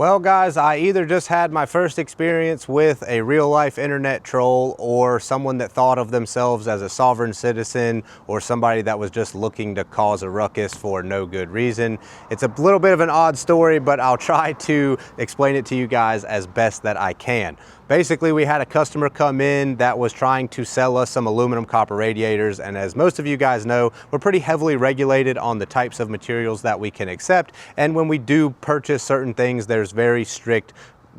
Well guys, I either just had my first experience with a real life internet troll or someone that thought of themselves as a sovereign citizen or somebody that was just looking to cause a ruckus for no good reason. It's a little bit of an odd story, but I'll try to explain it to you guys as best that I can. Basically, we had a customer come in that was trying to sell us some aluminum copper radiators, and as most of you guys know, we're pretty heavily regulated on the types of materials that we can accept, and when we do purchase certain things, there's very strict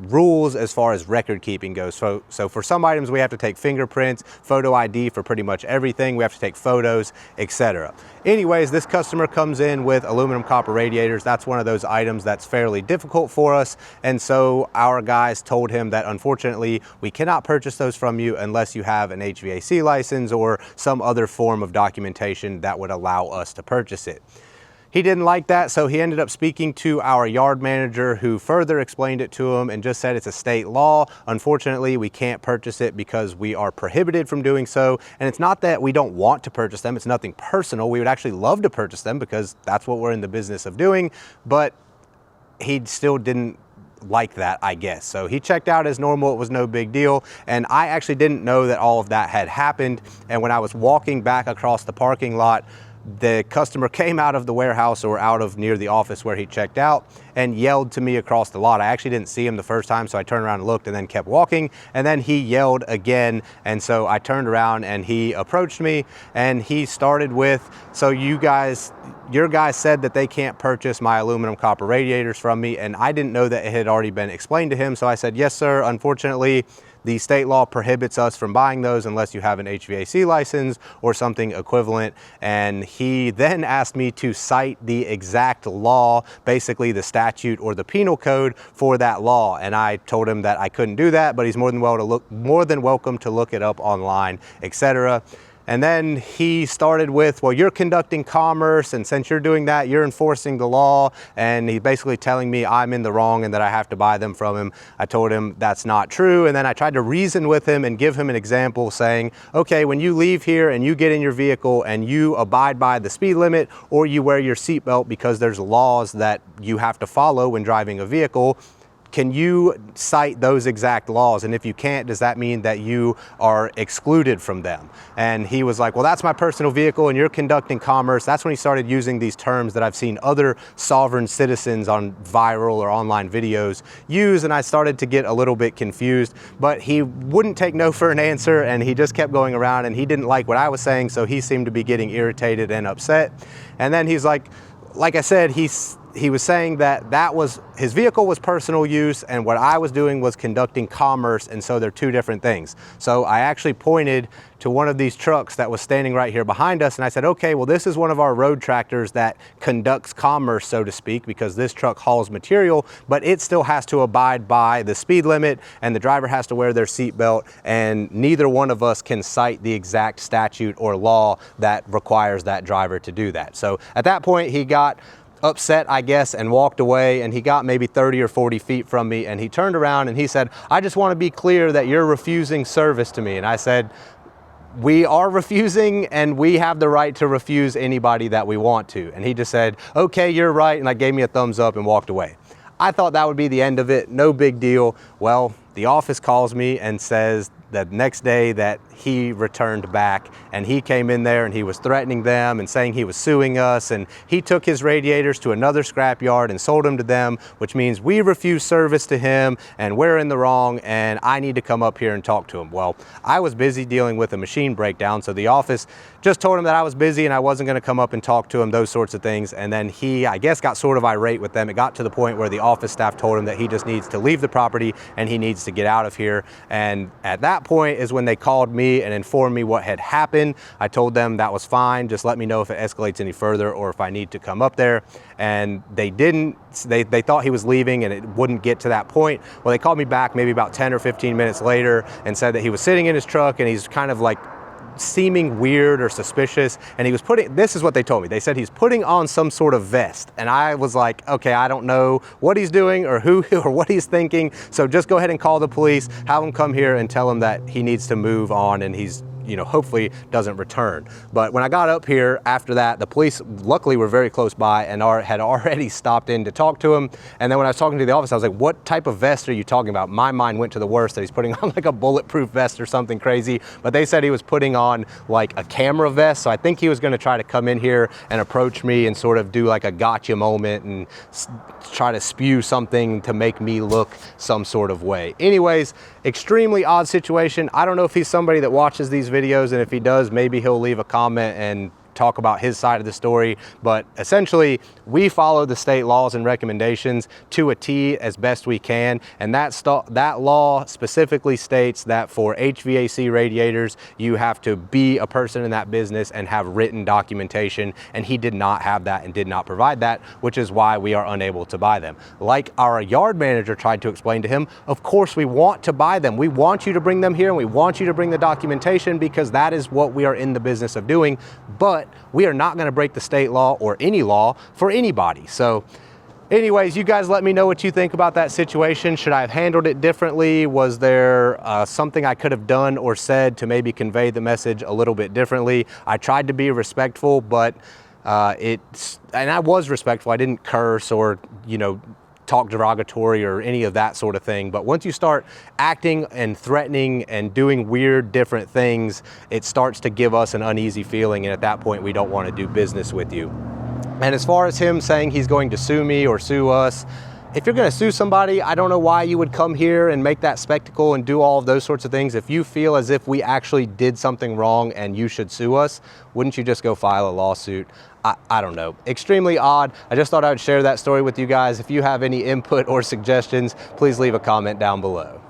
rules as far as record keeping goes. So for some items we have to take fingerprints, photo ID for pretty much everything, we have to take photos, etc. Anyways, this customer comes in with aluminum copper radiators. That's one of those items that's fairly difficult for us, and so our guys told him that unfortunately we cannot purchase those from you unless you have an HVAC license or some other form of documentation that would allow us to purchase it. He didn't like that, so he ended up speaking to our yard manager, who further explained it to him and just said it's a state law. Unfortunately, we can't purchase it because we are prohibited from doing so. And it's not that we don't want to purchase them. It's nothing personal. We would actually love to purchase them because that's what we're in the business of doing. But he still didn't like that, I guess. So he checked out as normal. It was no big deal. And I actually didn't know that all of that had happened. And when I was walking back across the parking lot, the customer came out of the warehouse or out of near the office where he checked out and yelled to me across the lot. I actually didn't see him the first time, so I turned around and looked and then kept walking, and then he yelled again, and so I turned around and he approached me and he started with, so your guys said that they can't purchase my aluminum copper radiators from me, and I didn't know that it had already been explained to him. So I said, yes sir, unfortunately the state law prohibits us from buying those unless you have an HVAC license or something equivalent. And he then asked me to cite the exact law, basically the statute or the penal code for that law. And I told him that I couldn't do that, but he's more than welcome to look it up online, etc. And then he started with, well, you're conducting commerce, and since you're doing that, you're enforcing the law. And he's basically telling me I'm in the wrong and that I have to buy them from him. I told him that's not true. And then I tried to reason with him and give him an example saying, okay, when you leave here and you get in your vehicle and you abide by the speed limit or you wear your seatbelt because there's laws that you have to follow when driving a vehicle, can you cite those exact laws? And if you can't, does that mean that you are excluded from them? And he was like, well, that's my personal vehicle and you're conducting commerce. That's when he started using these terms that I've seen other sovereign citizens on viral or online videos use. And I started to get a little bit confused, but he wouldn't take no for an answer. And he just kept going around and he didn't like what I was saying. So he seemed to be getting irritated and upset. And then he's like I said, he was saying that his vehicle was personal use and what I was doing was conducting commerce, and so they're two different things. So I actually pointed to one of these trucks that was standing right here behind us and I said, okay, well, this is one of our road tractors that conducts commerce, so to speak, because this truck hauls material, but it still has to abide by the speed limit and the driver has to wear their seatbelt, and neither one of us can cite the exact statute or law that requires that driver to do that. So at that point he got upset, I guess, and walked away, and he got maybe 30 or 40 feet from me and he turned around and he said, I just want to be clear that you're refusing service to me. And I said, we are refusing and we have the right to refuse anybody that we want to. And he just said, okay, you're right, and I gave me a thumbs up and walked away. I thought that would be the end of it, no big deal. Well, the office calls me and says that next day that he returned back and he came in there and he was threatening them and saying he was suing us, and he took his radiators to another scrap yard and sold them to them, which means we refuse service to him and we're in the wrong and I need to come up here and talk to him. Well, I was busy dealing with a machine breakdown, so the office just told him that I was busy and I wasn't going to come up and talk to him, those sorts of things. And then he, I guess, got sort of irate with them. It got to the point where the office staff told him that he just needs to leave the property and he needs to get out of here. And at that point is when they called me and informed me what had happened. I told them that was fine, just let me know if it escalates any further or if I need to come up there. And they didn't. They thought he was leaving and it wouldn't get to that point. Well, they called me back maybe about 10 or 15 minutes later and said that he was sitting in his truck and he's kind of like seeming weird or suspicious, and he was putting, this is what they told me, they said he's putting on some sort of vest, and I was like, okay, I don't know what he's doing or who or what he's thinking, so just go ahead and call the police, have him come here and tell him that he needs to move on and he's hopefully doesn't return. But when I got up here after that, the police luckily were very close by and had already stopped in to talk to him. And then when I was talking to the office, I was like, what type of vest are you talking about? My mind went to the worst, that he's putting on like a bulletproof vest or something crazy. But they said he was putting on like a camera vest. So I think he was going to try to come in here and approach me and sort of do like a gotcha moment and try to spew something to make me look some sort of way. Anyways, extremely odd situation. I don't know if he's somebody that watches these videos, and if he does, maybe he'll leave a comment and talk about his side of the story. But essentially, we follow the state laws and recommendations to a T as best we can, and that law specifically states that for HVAC radiators, you have to be a person in that business and have written documentation, and he did not have that and did not provide that, which is why we are unable to buy them. Like our yard manager tried to explain to him, of course we want to buy them. We want you to bring them here, and we want you to bring the documentation, because that is what we are in the business of doing. But we are not going to break the state law or any law for anybody. So anyways, you guys let me know what you think about that situation. Should I have handled it differently? Was there something I could have done or said to maybe convey the message a little bit differently? I tried to be respectful, but and I was respectful. I didn't curse or, talk derogatory or any of that sort of thing. But once you start acting and threatening and doing weird different things, it starts to give us an uneasy feeling, and at that point we don't want to do business with you. And as far as him saying he's going to sue me or sue us, if you're going to sue somebody, I don't know why you would come here and make that spectacle and do all of those sorts of things. If you feel as if we actually did something wrong and you should sue us, wouldn't you just go file a lawsuit? I don't know. Extremely odd. I just thought I would share that story with you guys. If you have any input or suggestions, please leave a comment down below.